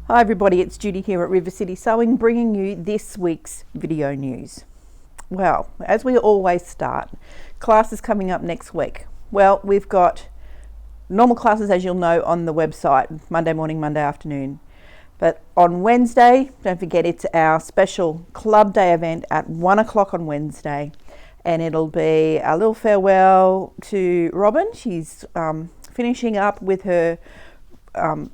Hi everybody, it's Judy here at River City Sewing, bringing you this week's video news. Well, as we always start, classes coming up next week. Well, we've got normal classes, as you'll know, on the website, Monday morning, Monday afternoon. But on Wednesday, don't forget, it's our special club day event at 1 o'clock on Wednesday. And it'll be a little farewell to Robin. She's finishing up with her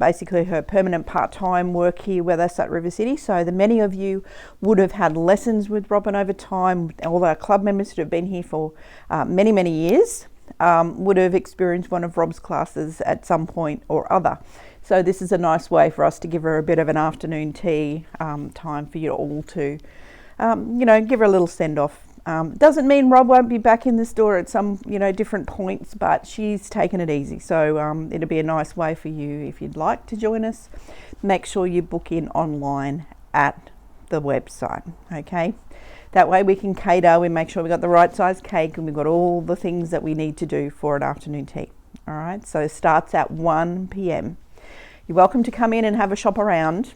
basically her permanent part-time work here with us at River City. So many of you would have had lessons with Robin over time. All our club members that have been here for many years would have experienced one of Rob's classes at some point or other. So this is a nice way for us to give her a bit of an afternoon tea time for you all to give her a little send-off. Doesn't mean Rob won't be back in the store at some different points, but she's taken it easy, so it'll be a nice way for you. If you'd like to join us, make sure you book in online at the website. Okay, that way we can cater, we make sure we've got the right size cake and we've got all the things that we need to do for an afternoon tea. All right, so it starts at 1 p.m. You're welcome to come in and have a shop around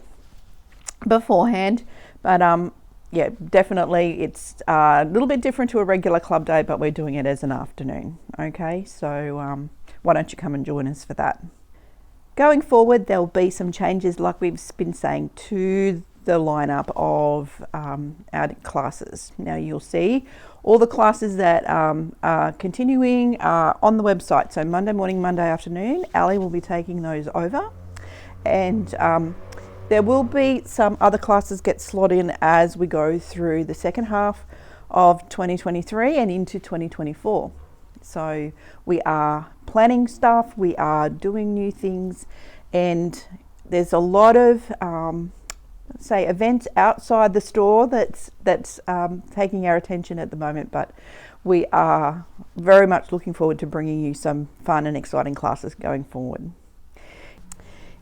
beforehand, but yeah, definitely it's a little bit different to a regular club day, but we're doing it as an afternoon. Okay, so why don't you come and join us for that? Going forward, there'll be some changes, like we've been saying, to the lineup of our classes. Now you'll see all the classes that are continuing on the website. So Monday morning, Monday afternoon, Ali will be taking those over, and there will be some other classes get slotted in as we go through the second half of 2023 and into 2024. So we are planning stuff, we are doing new things, and there's a lot of say events outside the store that's taking our attention at the moment, but we are very much looking forward to bringing you some fun and exciting classes going forward.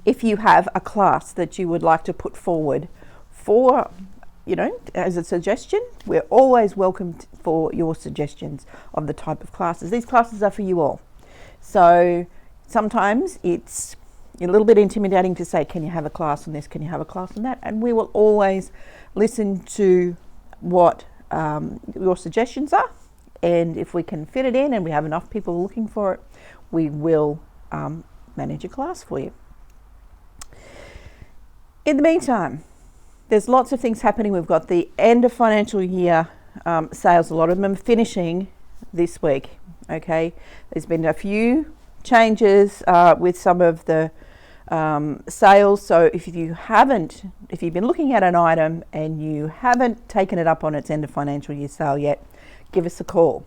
If you have a class that you would like to put forward for, as a suggestion, we're always welcome for your suggestions of the type of classes. These classes are for you all. So sometimes it's a little bit intimidating to say, can you have a class on this? Can you have a class on that? And we will always listen to what your suggestions are. And if we can fit it in and we have enough people looking for it, we will manage a class for you. In the meantime, there's lots of things happening. We've got the end of financial year sales. A lot of them are finishing this week. Okay, there's been a few changes with some of the sales. So if you've been looking at an item and you haven't taken it up on its end of financial year sale yet, give us a call.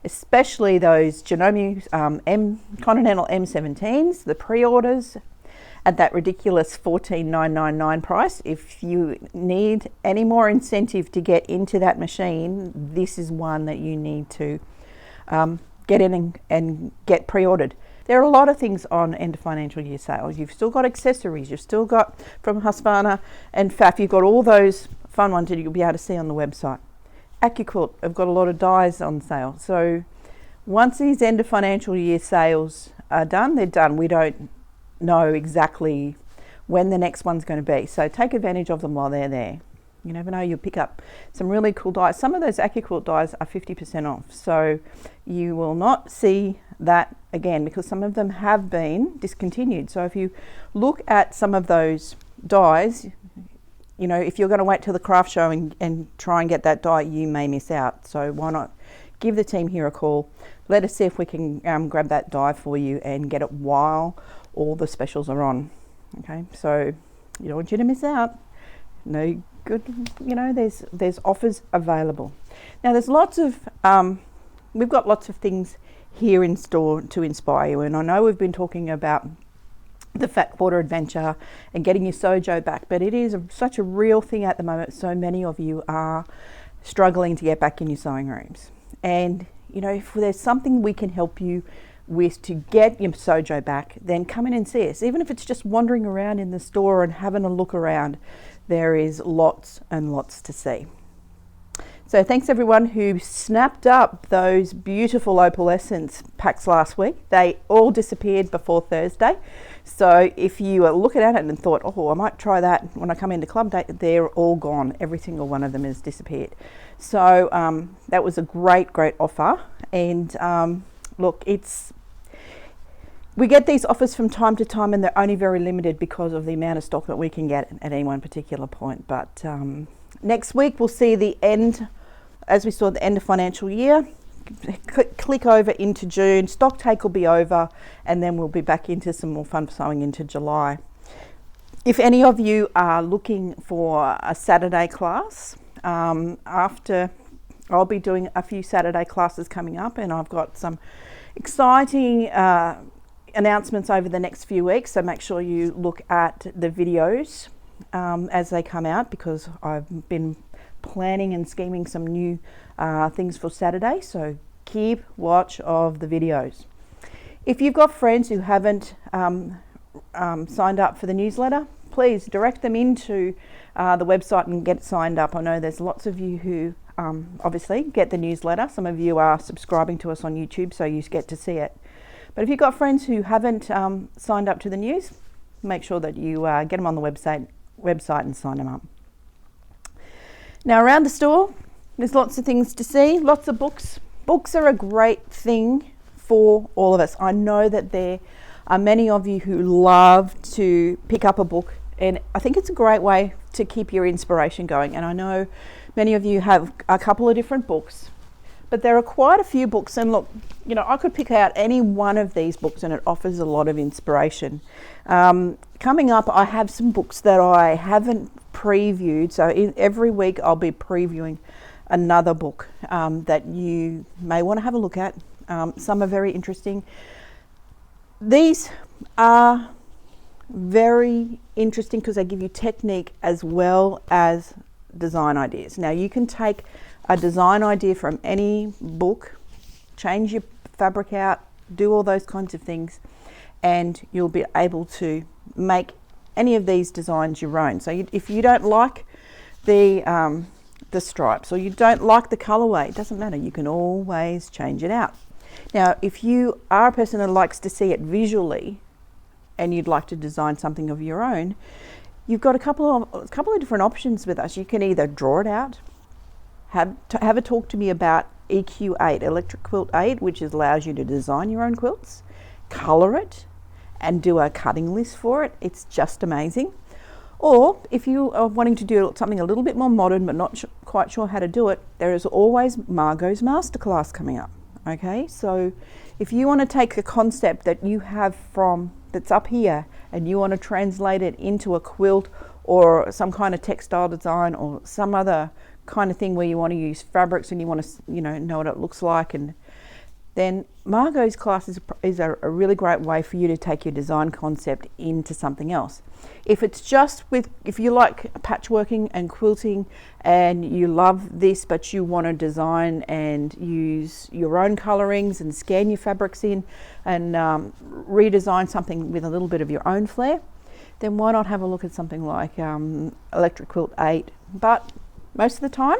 Especially those Janome Continental M17s, the pre-orders at that ridiculous $14,999 price. If you need any more incentive to get into that machine, this is one that you need to get in and get pre-ordered. There are a lot of things on end of financial year sales. You've still got accessories, you've still got from Husqvarna and FAF, you've got all those fun ones that you'll be able to see on the website. AccuQuilt have got a lot of dies on sale. So once these end of financial year sales are done, they're done. We don't know exactly when the next one's going to be, so take advantage of them while they're there. You never know, you'll pick up some really cool dies. Some of those AccuQuilt dies are 50% off, so you will not see that again because some of them have been discontinued. So if you look at some of those dies, if you're going to wait till the craft show and try and get that die, you may miss out. So why not give the team here a call, let us see if we can grab that die for you and get it while all the specials are on. Okay, so you don't want you to miss out. No good, there's offers available. Now there's lots of we've got lots of things here in store to inspire you, and I know we've been talking about the Fat Quarter Adventure and getting your Sojo back, but it is such a real thing at the moment. So many of you are struggling to get back in your sewing rooms, and if there's something we can help you with to get your Sojo back, then come in and see us. Even if it's just wandering around in the store and having a look around, there is lots and lots to see. So thanks everyone who snapped up those beautiful opalescence packs last week. They all disappeared before Thursday. So if you were looking at it and thought, oh, I might try that when I come into club day, they're all gone. Every single one of them has disappeared. So that was a great offer. And look, we get these offers from time to time, and they're only very limited because of the amount of stock that we can get at any one particular point. But next week we'll see the end, as we saw at the end of financial year. Click over into June, stock take will be over, and then we'll be back into some more fun sewing into July. If any of you are looking for a Saturday class, after I'll be doing a few Saturday classes coming up, and I've got some exciting announcements over the next few weeks, so make sure you look at the videos as they come out, because I've been planning and scheming some new things for Saturday, so keep watch of the videos. If you've got friends who haven't signed up for the newsletter, please direct them into the website and get signed up. I know there's lots of you who obviously get the newsletter. Some of you are subscribing to us on YouTube, so you get to see it. But if you've got friends who haven't signed up to the news, make sure that you get them on the website and sign them up. Now around the store, there's lots of things to see, lots of books. Books are a great thing for all of us. I know that there are many of you who love to pick up a book, and I think it's a great way to keep your inspiration going. And I know many of you have a couple of different books, but there are quite a few books, and look, you know, I could pick out any one of these books and it offers a lot of inspiration. Coming up, I have some books that I haven't previewed, so every week I'll be previewing another book that you may want to have a look at. Some are very interesting. These are very interesting because they give you technique as well as design ideas. Now you can take a design idea from any book, change your fabric out, do all those kinds of things, and you'll be able to make any of these designs your own. So if you don't like the stripes, or you don't like the colorway, it doesn't matter, you can always change it out. Now if you are a person who likes to see it visually and you'd like to design something of your own, you've got a couple of different options with us. You can either draw it out, have a talk to me about EQ8, Electric Quilt 8, which allows you to design your own quilts, color it, and do a cutting list for it. It's just amazing. Or if you are wanting to do something a little bit more modern but not quite sure how to do it, there is always Margot's Masterclass coming up. Okay, so if you want to take the concept that you have that's up here and you want to translate it into a quilt or some kind of textile design or some other kind of thing where you want to use fabrics and you want to know what it looks like, and then Margot's class is a really great way for you to take your design concept into something else. If you like patchworking and quilting and you love this, but you want to design and use your own colorings and scan your fabrics in and redesign something with a little bit of your own flair, then why not have a look at something like Electric Quilt 8. But most of the time,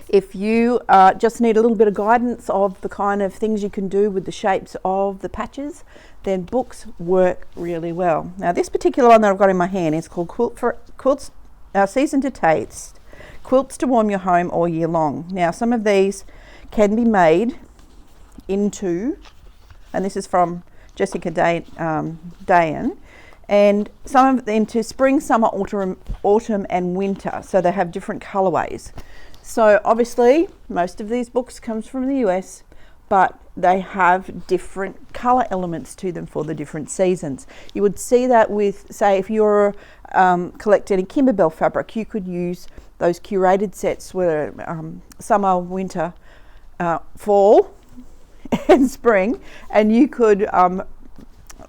if you just need a little bit of guidance of the kind of things you can do with the shapes of the patches, then books work really well. Now this particular one that I've got in my hand is called Quilts Season to Taste, Quilts to Warm Your Home All Year Long. Now some of these can be made into, and this is from Jessica Dayan, and some of them into spring, summer, autumn and winter, so they have different colorways. So obviously most of these books comes from the US, but they have different color elements to them for the different seasons. You would see that with, say, if you're collecting Kimberbell fabric, you could use those curated sets where summer, winter, fall and spring, and you could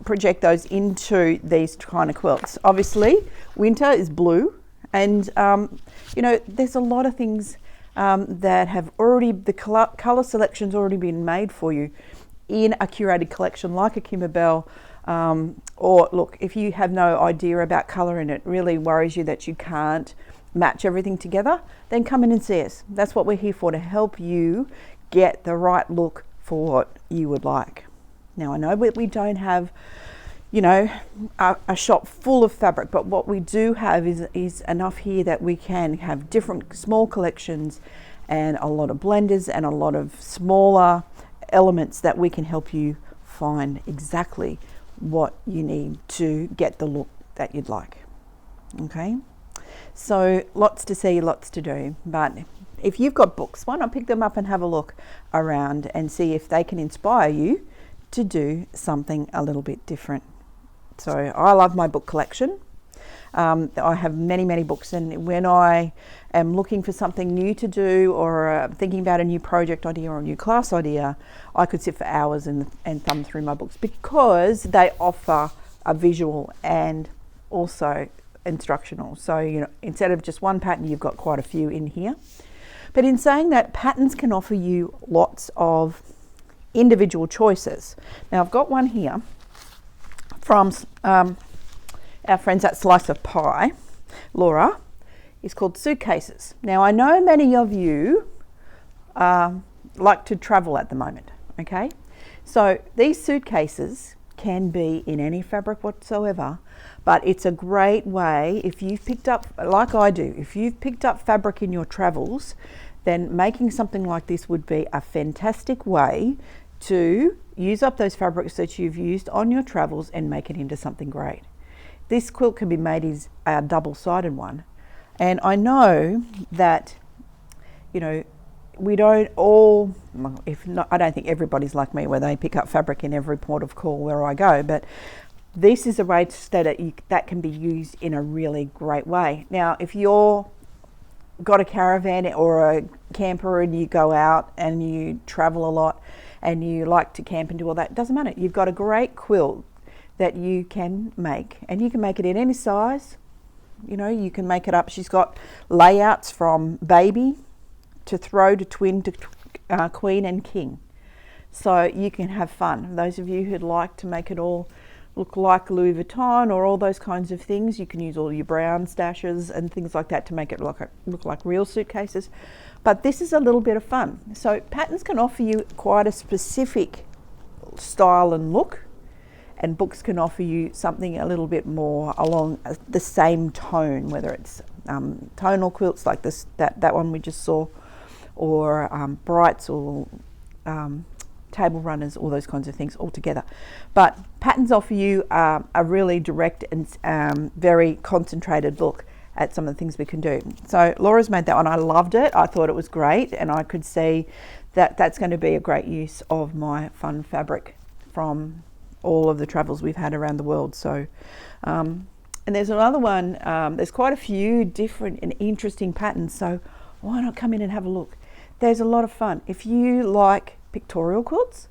project those into these kind of quilts. Obviously winter is blue, and there's a lot of things that have already, the color selection's already been made for you in a curated collection like a Kimberbell, or look, if you have no idea about color and it really worries you that you can't match everything together, then come in and see us. That's what we're here for, to help you get the right look for what you would like. Now, I know we don't have, you know, a shop full of fabric, but what we do have is enough here that we can have different small collections and a lot of blenders and a lot of smaller elements that we can help you find exactly what you need to get the look that you'd like. Okay, so lots to see, lots to do, but if you've got books, why not pick them up and have a look around and see if they can inspire you to do something a little bit different. So I love my book collection. I have many books, and when I am looking for something new to do, or thinking about a new project idea or a new class idea, I could sit for hours and thumb through my books, because they offer a visual and also instructional. So, you know, instead of just one pattern, you've got quite a few in here. But in saying that, patterns can offer you lots of individual choices. Now, I've got one here from our friends at Slice of Pie, Laura. It's called Suitcases. Now, I know many of you like to travel at the moment, okay? So these suitcases can be in any fabric whatsoever, but it's a great way, if you've picked up, like I do, if you've picked up fabric in your travels, then making something like this would be a fantastic way to use up those fabrics that you've used on your travels and make it into something great. This quilt can be made as a double-sided one. And I know that, you know, we don't all, if not, I don't think everybody's like me where they pick up fabric in every port of call where I go, but this is a way that can be used in a really great way. Now, if you're got a caravan or a camper and you go out and you travel a lot and you like to camp and do all that, it doesn't matter. You've got a great quilt that you can make, and you can make it in any size. You know, you can make it up. She's got layouts from baby to throw to twin to queen and king. So you can have fun. Those of you who'd like to make it all look like Louis Vuitton or all those kinds of things, you can use all your brown stashes and things like that to make it look like real suitcases. But this is a little bit of fun. So patterns can offer you quite a specific style and look, and books can offer you something a little bit more along the same tone, whether it's tonal quilts like this, that one we just saw, or brights, or table runners, all those kinds of things all together. But patterns offer you a really direct and very concentrated look at some of the things we can do. So Laura's made that one. I loved it. I thought it was great, and I could see that that's going to be a great use of my fun fabric from all of the travels we've had around the world. So and there's another one, there's quite a few different and interesting patterns, so why not come in and have a look? There's a lot of fun. If you like pictorial quilts,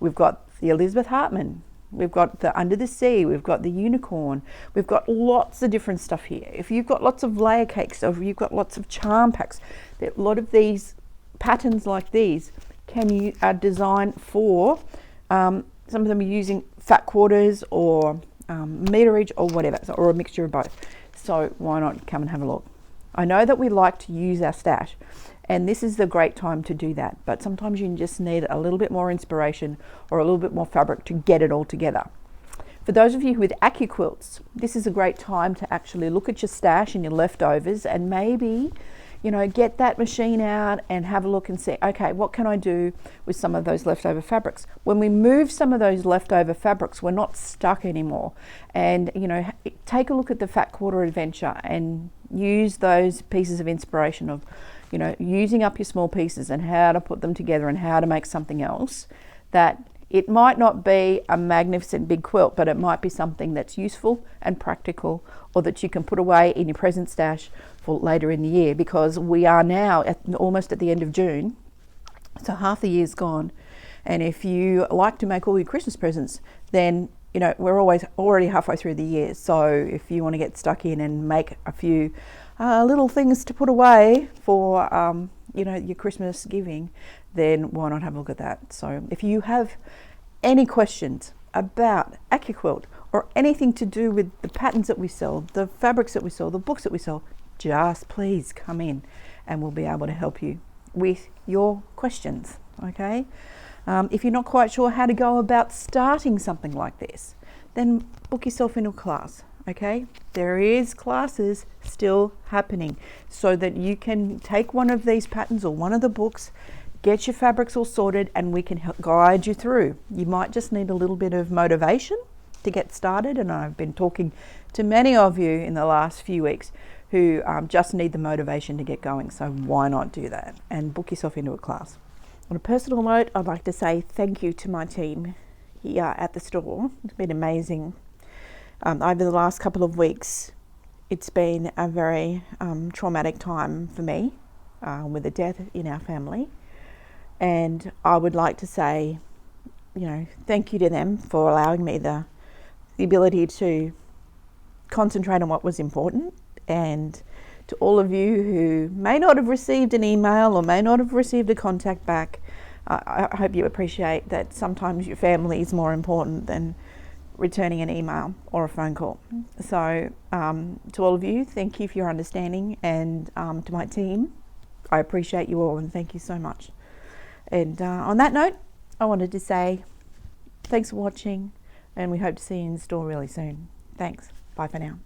we've got the Elizabeth Hartman, we've got the Under the Sea, we've got the Unicorn, we've got lots of different stuff here. If you've got lots of layer cakes, or if you've got lots of charm packs, a lot of these patterns like these are designed for, some of them are using fat quarters or meterage or whatever, or a mixture of both. So why not come and have a look? I know that we like to use our stash, and this is the great time to do that, but sometimes you just need a little bit more inspiration or a little bit more fabric to get it all together. For those of you with AccuQuilts, this is a great time to actually look at your stash and your leftovers, and maybe, you know, get that machine out and have a look and see, okay, what can I do with some of those leftover fabrics? When we move some of those leftover fabrics, we're not stuck anymore. And, you know, take a look at the Fat Quarter Adventure and use those pieces of inspiration of, you know, using up your small pieces and how to put them together and how to make something else. That it might not be a magnificent big quilt, but it might be something that's useful and practical, or that you can put away in your present stash for later in the year, because we are now almost at the end of June, so half the year's gone. And if you like to make all your Christmas presents, then, you know, we're already halfway through the year. So if you want to get stuck in and make a few little things to put away for you know, your Christmas giving, then why not have a look at that? So if you have any questions about AccuQuilt or anything to do with the patterns that we sell, the fabrics that we sell, the books that we sell, just please come in and we'll be able to help you with your questions, okay? If you're not quite sure how to go about starting something like this, then book yourself into a class, okay? There is classes still happening so that you can take one of these patterns or one of the books, get your fabrics all sorted, and we can help guide you through. You might just need a little bit of motivation to get started, and I've been talking to many of you in the last few weeks who just need the motivation to get going. So why not do that and book yourself into a class? On a personal note, I'd like to say thank you to my team here at the store. It's been amazing. Over the last couple of weeks, it's been a very traumatic time for me with a death in our family. And I would like to say, thank you to them for allowing me the ability to concentrate on what was important. And to all of you who may not have received an email or may not have received a contact back, I hope you appreciate that sometimes your family is more important than returning an email or a phone call. So to all of you, thank you for your understanding, and to my team, I appreciate you all and thank you so much. And on that note, I wanted to say thanks for watching, and we hope to see you in store really soon. Thanks. Bye for now.